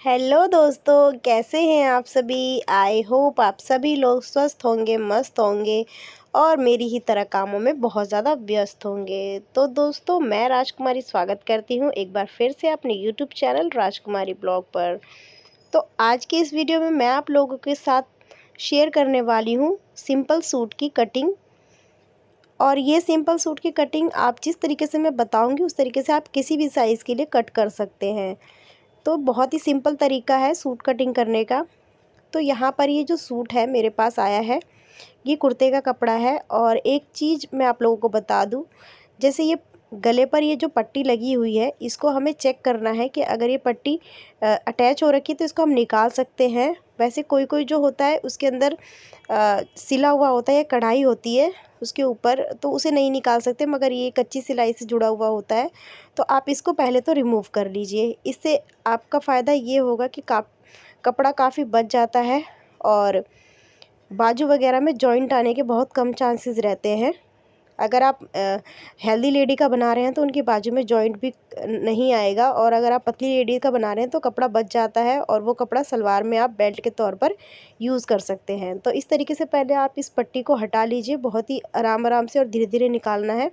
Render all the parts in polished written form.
Hello दोस्तों, कैसे हैं आप सभी। आई होप आप सभी लोग स्वस्थ होंगे, मस्त होंगे और मेरी ही तरह कामों में बहुत ज़्यादा व्यस्त होंगे। तो दोस्तों, मैं राजकुमारी स्वागत करती हूँ एक बार फिर से अपने यूट्यूब चैनल राजकुमारी ब्लॉग पर। तो आज की इस वीडियो में मैं आप लोगों के साथ शेयर करने वाली हूँ सिंपल सूट की कटिंग। और ये सिंपल सूट की कटिंग आप जिस तरीके से मैं बताऊँगी उस तरीके से आप किसी भी साइज़ के लिए कट कर सकते हैं। तो बहुत ही सिंपल तरीका है सूट कटिंग करने का। तो यहाँ पर ये जो सूट है मेरे पास आया है, ये कुर्ते का कपड़ा है। और एक चीज़ मैं आप लोगों को बता दूँ, जैसे ये गले पर ये जो पट्टी लगी हुई है, इसको हमें चेक करना है कि अगर ये पट्टी अटैच हो रखी है तो इसको हम निकाल सकते हैं। वैसे कोई कोई जो होता है उसके अंदर सिला हुआ होता है या कढ़ाई होती है उसके ऊपर, तो उसे नहीं निकाल सकते, मगर ये कच्ची सिलाई से जुड़ा हुआ होता है तो आप इसको पहले तो रिमूव कर लीजिए। इससे आपका फ़ायदा ये होगा कि कपड़ा काफ़ी बच जाता है और बाजू वगैरह में जॉइंट आने के बहुत कम चांसेस रहते हैं। अगर आप हेल्दी लेडी का बना रहे हैं तो उनकी बाजू में जॉइंट भी नहीं आएगा, और अगर आप पतली लेडी का बना रहे हैं तो कपड़ा बच जाता है और वो कपड़ा सलवार में आप बेल्ट के तौर पर यूज़ कर सकते हैं। तो इस तरीके से पहले आप इस पट्टी को हटा लीजिए, बहुत ही आराम आराम से और धीरे धीरे निकालना है,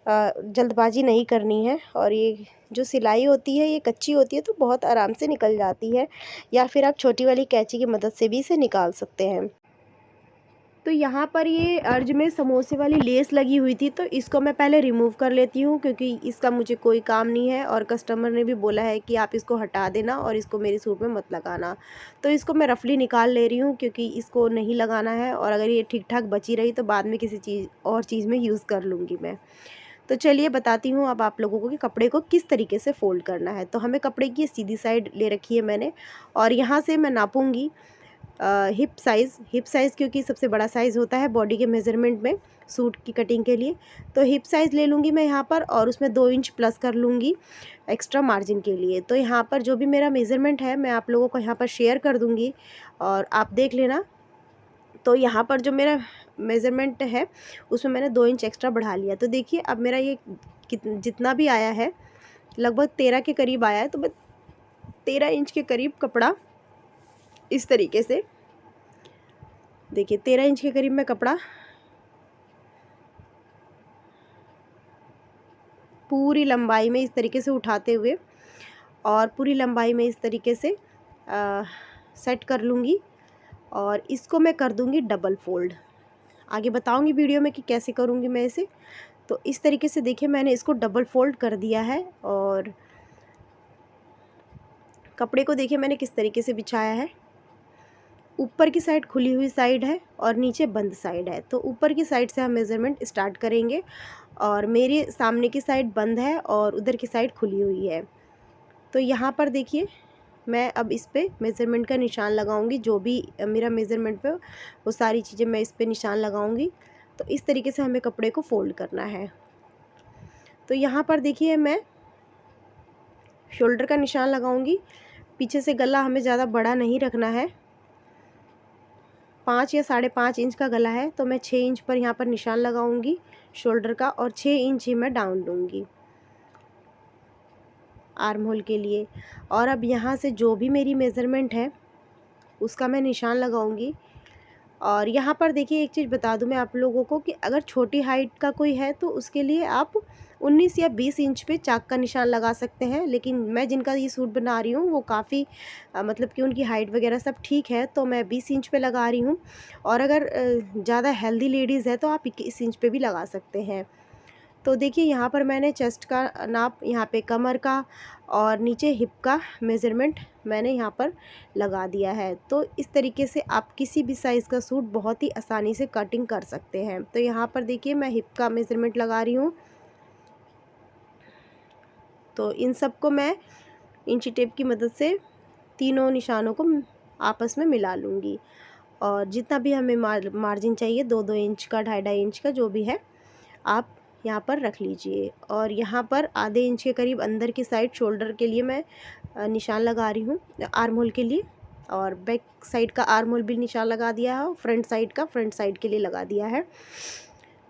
जल्दबाजी नहीं करनी है। और ये जो सिलाई होती है ये कच्ची होती है तो बहुत आराम से निकल जाती है, या फिर आप छोटी वाली कैंची की मदद से भी इसे निकाल सकते हैं। तो यहाँ पर ये अर्ज में समोसे वाली लेस लगी हुई थी, तो इसको मैं पहले रिमूव कर लेती हूँ क्योंकि इसका मुझे कोई काम नहीं है और कस्टमर ने भी बोला है कि आप इसको हटा देना और इसको मेरे सूट में मत लगाना। तो इसको मैं रफली निकाल ले रही हूँ क्योंकि इसको नहीं लगाना है, और अगर ये ठीक ठाक बची रही तो बाद में किसी चीज़ में यूज़ कर लूँगी मैं। तो चलिए बताती हूँ अब आप लोगों को कि कपड़े को किस तरीके से फ़ोल्ड करना है। तो हमें कपड़े की सीधी साइड ले रखी है मैंने, और यहाँ से मैं नापूँगी हिप साइज़ क्योंकि सबसे बड़ा साइज़ होता है बॉडी के मेज़रमेंट में सूट की कटिंग के लिए। तो हिप साइज़ ले लूँगी मैं यहाँ पर, और उसमें 2 इंच प्लस कर लूँगी एक्स्ट्रा मार्जिन के लिए। तो यहाँ पर जो भी मेरा मेज़रमेंट है मैं आप लोगों को यहाँ पर शेयर कर दूँगी और आप देख लेना। तो यहाँ पर जो मेरा मेज़रमेंट है उसमें मैंने 2 इंच एक्स्ट्रा बढ़ा लिया। तो देखिए अब मेरा ये जितना भी आया है लगभग 13 के करीब आया है, तो मैं 13 इंच के करीब कपड़ा इस तरीके से, देखिए 13 इंच के करीब मैं कपड़ा पूरी लंबाई में इस तरीके से उठाते हुए और पूरी लंबाई में इस तरीके से सेट कर लूँगी, और इसको मैं कर दूँगी डबल फोल्ड। आगे बताऊँगी वीडियो में कि कैसे करूँगी मैं इसे। तो इस तरीके से देखिए मैंने इसको डबल फोल्ड कर दिया है, और कपड़े को देखिए मैंने किस तरीके से बिछाया है। ऊपर की साइड खुली हुई साइड है और नीचे बंद साइड है। तो ऊपर की साइड से हम मेज़रमेंट स्टार्ट करेंगे, और मेरे सामने की साइड बंद है और उधर की साइड खुली हुई है। तो यहाँ पर देखिए मैं अब इस पे मेज़रमेंट का निशान लगाऊंगी, जो भी मेरा मेज़रमेंट पे वो सारी चीज़ें मैं इस पे निशान लगाऊंगी। तो इस तरीके से हमें कपड़े को फ़ोल्ड करना है। तो यहाँ पर देखिए मैं शोल्डर का निशान लगाऊंगी। पीछे से गला हमें ज़्यादा बड़ा नहीं रखना है, 5 या 5.5 इंच का गला है, तो मैं 6 इंच पर यहाँ पर निशान लगाऊंगी शोल्डर का, और 6 इंच ही मैं डाउन लूँगी आर्म होल के लिए। और अब यहाँ से जो भी मेरी मेज़रमेंट है उसका मैं निशान लगाऊंगी। और यहाँ पर देखिए एक चीज़ बता दूँ मैं आप लोगों को कि अगर छोटी हाइट का कोई है तो उसके लिए आप 19 या 20 इंच पे चाक का निशान लगा सकते हैं। लेकिन मैं जिनका ये सूट बना रही हूँ वो काफ़ी मतलब कि उनकी हाइट वगैरह सब ठीक है, तो मैं 20 इंच पे लगा रही हूँ। और अगर ज़्यादा हेल्दी लेडीज़ है तो आप 21 इंच पे भी लगा सकते हैं। तो देखिए यहाँ पर मैंने चेस्ट का नाप, यहाँ पे कमर का और नीचे हिप का मेज़रमेंट मैंने यहाँ पर लगा दिया है। तो इस तरीके से आप किसी भी साइज़ का सूट बहुत ही आसानी से कटिंग कर सकते हैं। तो यहाँ पर देखिए मैं हिप का मेज़रमेंट लगा रही हूँ। तो इन सब को मैं इंची टेप की मदद से तीनों निशानों को आपस में मिला लूँगी, और जितना भी हमें मार्जिन चाहिए 2-2 इंच का, 2.5 इंच का, जो भी है आप यहाँ पर रख लीजिए। और यहाँ पर आधे इंच के करीब अंदर की साइड शोल्डर के लिए मैं निशान लगा रही हूँ, आर्म होल के लिए। और बैक साइड का आर्म होल भी निशान लगा दिया है, और फ्रंट साइड के लिए लगा दिया है।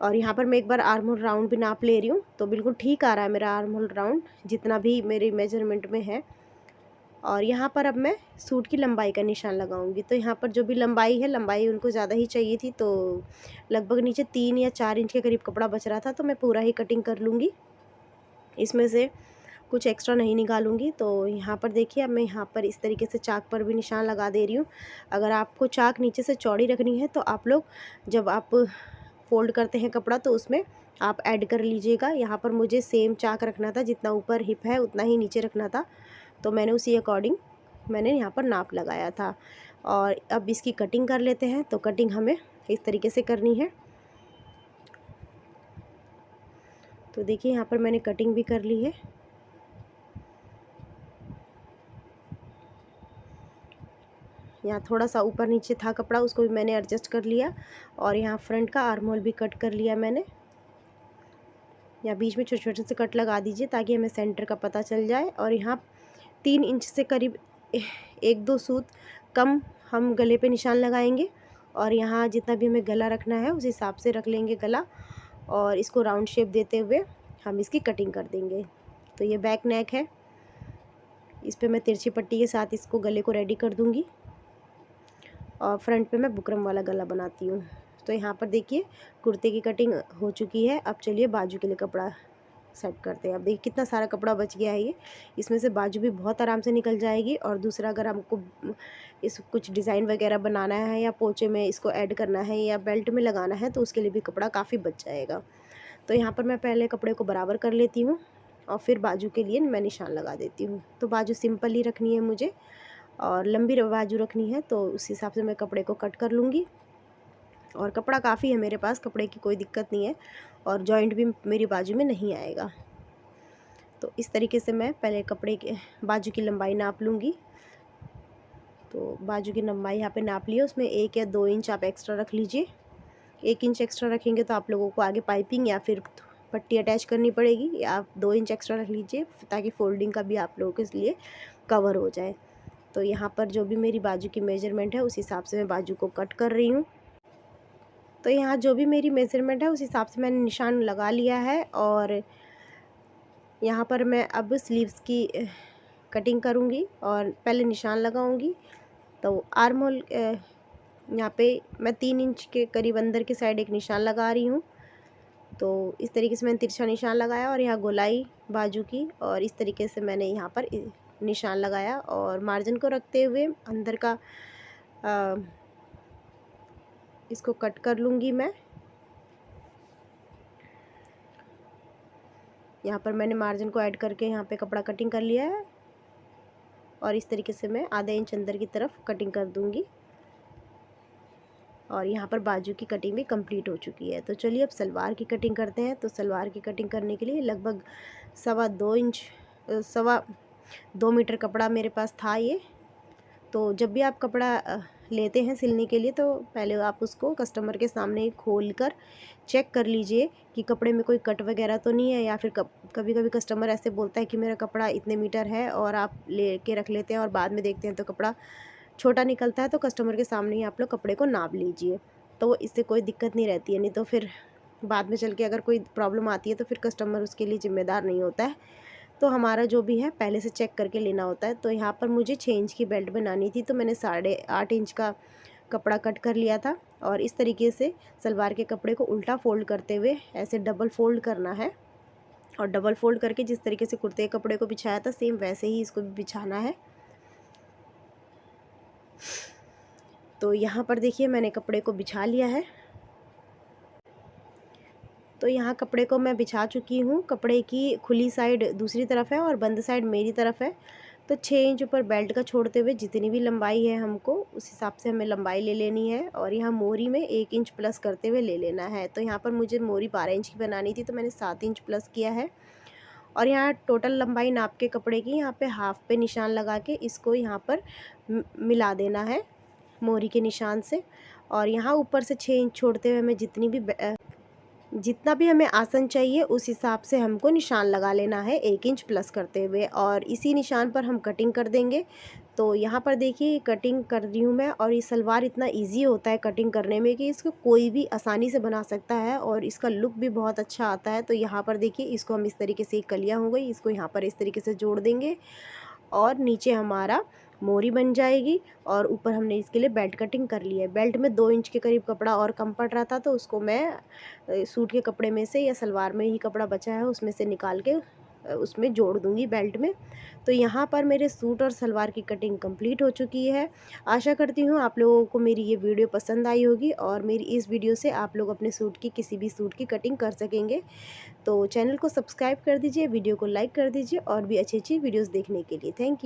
और यहाँ पर मैं एक बार आर्म होल राउंड भी नाप ले रही हूँ, तो बिल्कुल ठीक आ रहा है मेरा आर्म होल राउंड जितना भी मेरे मेजरमेंट में है। और यहाँ पर अब मैं सूट की लंबाई का निशान लगाऊंगी। तो यहाँ पर जो भी लंबाई है, लंबाई उनको ज़्यादा ही चाहिए थी, तो लगभग नीचे 3 या 4 इंच के करीब कपड़ा बच रहा था, तो मैं पूरा ही कटिंग कर लूँगी, इसमें से कुछ एक्स्ट्रा नहीं निकालूंगी। तो यहाँ पर देखिए, अब मैं यहाँ पर इस तरीके से चाक पर भी निशान लगा दे रही हूँ। अगर आपको चाक नीचे से चौड़ी रखनी है तो आप लोग जब आप फोल्ड करते हैं कपड़ा तो उसमें आप ऐड कर लीजिएगा। यहाँ पर मुझे सेम चाक रखना था, जितना ऊपर हिप है उतना ही नीचे रखना था, तो मैंने उसी अकॉर्डिंग मैंने यहाँ पर नाप लगाया था। और अब इसकी कटिंग कर लेते हैं। तो कटिंग हमें इस तरीके से करनी है। तो देखिए, यहाँ पर मैंने कटिंग भी कर ली है। यहाँ थोड़ा सा ऊपर नीचे था कपड़ा, उसको भी मैंने एडजस्ट कर लिया। और यहाँ फ्रंट का आर्म होल भी कट कर लिया मैंने। यहाँ बीच में छोटे छोटे से कट लगा दीजिए ताकि हमें सेंटर का पता चल जाए। और यहाँ 3 इंच से करीब 1-2 सूत कम हम गले पे निशान लगाएंगे। और यहाँ जितना भी हमें गला रखना है उस हिसाब से रख लेंगे गला, और इसको राउंड शेप देते हुए हम इसकी कटिंग कर देंगे। तो ये बैक नेक है, इस पर मैं तिरछी पट्टी के साथ इसको गले को रेडी कर दूँगी। और फ्रंट पे मैं बुकरम वाला गला बनाती हूँ। तो यहाँ पर देखिए, कुर्ते की कटिंग हो चुकी है। अब चलिए बाजू के लिए कपड़ा सेट करते हैं। अब देखिए कितना सारा कपड़ा बच गया है ये, इसमें से बाजू भी बहुत आराम से निकल जाएगी। और दूसरा, अगर हमको इस कुछ डिज़ाइन वगैरह बनाना है या पोंचे में इसको ऐड करना है या बेल्ट में लगाना है तो उसके लिए भी कपड़ा काफ़ी बच जाएगा। तो यहाँ पर मैं पहले कपड़े को बराबर कर लेती हूँ और फिर बाजू के लिए मैं निशान लगा देती हूँ। तो बाजू सिंपल ही रखनी है मुझे और लंबी बाजू रखनी है, तो उस हिसाब से मैं कपड़े को कट कर लूँगी। और कपड़ा काफ़ी है मेरे पास, कपड़े की कोई दिक्कत नहीं है और जॉइंट भी मेरी बाजू में नहीं आएगा। तो इस तरीके से मैं पहले कपड़े के बाजू की लंबाई नाप लूँगी। तो बाजू की लंबाई यहाँ पे नाप लिया, उसमें 1 या 2 इंच आप एक्स्ट्रा रख लीजिए। 1 इंच एक्स्ट्रा रखेंगे तो आप लोगों को आगे पाइपिंग या फिर पट्टी अटैच करनी पड़ेगी, या आप 2 इंच एक्स्ट्रा रख लीजिए ताकि फोल्डिंग का भी आप लोगों के लिए कवर हो जाए। तो यहाँ पर जो भी मेरी बाजू की मेजरमेंट है उस हिसाब से मैं बाजू को कट कर रही हूँ। तो यहाँ जो भी मेरी मेजरमेंट है उस हिसाब से मैंने निशान लगा लिया है। और यहाँ पर मैं अब स्लीव्स की कटिंग करूँगी और पहले निशान लगाऊँगी। तो आर्म होल यहाँ पे मैं 3 इंच के करीब अंदर की साइड एक निशान लगा रही हूँ। तो इस तरीके से मैंने तिरछा निशान लगाया और यहाँ गोलाई बाजू की, और इस तरीके से मैंने यहाँ पर निशान लगाया और मार्जिन को रखते हुए अंदर का इसको कट कर लूँगी मैं। यहाँ पर मैंने मार्जिन को ऐड करके यहाँ पे कपड़ा कटिंग कर लिया है और इस तरीके से मैं आधा इंच अंदर की तरफ कटिंग कर दूँगी। और यहाँ पर बाजू की कटिंग भी कंप्लीट हो चुकी है। तो चलिए अब सलवार की कटिंग करते हैं। तो सलवार की कटिंग करने के लिए लगभग 2.25 मीटर कपड़ा मेरे पास था ये। तो जब भी आप कपड़ा लेते हैं सिलने के लिए तो पहले आप उसको कस्टमर के सामने खोल कर चेक कर लीजिए कि कपड़े में कोई कट वगैरह तो नहीं है। या फिर कभी कभी कस्टमर ऐसे बोलता है कि मेरा कपड़ा इतने मीटर है और आप ले के रख लेते हैं और बाद में देखते हैं तो कपड़ा छोटा निकलता है। तो कस्टमर के सामने ही आप लोग कपड़े को नाप लीजिए, तो इससे कोई दिक्कत नहीं रहती है। नहीं तो फिर बाद में चल के अगर कोई प्रॉब्लम आती है तो फिर कस्टमर उसके लिए ज़िम्मेदार नहीं होता है। तो हमारा जो भी है पहले से चेक करके लेना होता है। तो यहाँ पर मुझे 6 इंच की बेल्ट बनानी थी, तो मैंने 8.5 इंच का कपड़ा कट कर लिया था। और इस तरीके से सलवार के कपड़े को उल्टा फोल्ड करते हुए ऐसे डबल फोल्ड करना है। और डबल फोल्ड करके जिस तरीके से कुर्ते के कपड़े को बिछाया था सेम वैसे ही इसको भी बिछाना है। तो यहाँ पर देखिए मैंने कपड़े को बिछा लिया है। तो यहाँ कपड़े को मैं बिछा चुकी हूँ। कपड़े की खुली साइड दूसरी तरफ है और बंद साइड मेरी तरफ है। तो 6 इंच ऊपर बेल्ट का छोड़ते हुए जितनी भी लंबाई है हमको उस हिसाब से हमें लंबाई ले लेनी है। और यहाँ मोरी में 1 इंच प्लस करते हुए ले लेना है। तो यहाँ पर मुझे मोरी 12 इंच की बनानी थी, तो मैंने 7 इंच प्लस किया है। और यहाँ टोटल लंबाई नाप के कपड़े की यहाँ पे हाफ पे निशान लगा के इसको यहाँ पर मिला देना है मोरी के निशान से। और यहाँ ऊपर से 6 इंच छोड़ते हुए हमें जितना भी हमें आसन चाहिए उस हिसाब से हमको निशान लगा लेना है 1 इंच प्लस करते हुए, और इसी निशान पर हम कटिंग कर देंगे। तो यहाँ पर देखिए कटिंग कर रही हूँ मैं, और ये सलवार इतना इजी होता है कटिंग करने में कि इसको कोई भी आसानी से बना सकता है और इसका लुक भी बहुत अच्छा आता है। तो यहाँ पर देखिए इसको हम इस तरीके से, कलियाँ हो गई, इसको यहाँ पर इस तरीके से जोड़ देंगे और नीचे हमारा मोरी बन जाएगी। और ऊपर हमने इसके लिए बेल्ट कटिंग कर ली है। बेल्ट में 2 इंच के करीब कपड़ा और कम पड़ रहा था, तो उसको मैं सूट के कपड़े में से या सलवार में ही कपड़ा बचा है उसमें से निकाल के उसमें जोड़ दूंगी बेल्ट में। तो यहाँ पर मेरे सूट और सलवार की कटिंग कंप्लीट हो चुकी है। आशा करती हूँ आप लोगों को मेरी ये वीडियो पसंद आई होगी और मेरी इस वीडियो से आप लोग अपने सूट की किसी भी सूट की कटिंग कर सकेंगे। तो चैनल को सब्सक्राइब कर दीजिए, वीडियो को लाइक कर दीजिए और भी अच्छी अच्छी वीडियोज़ देखने के लिए। Thank you.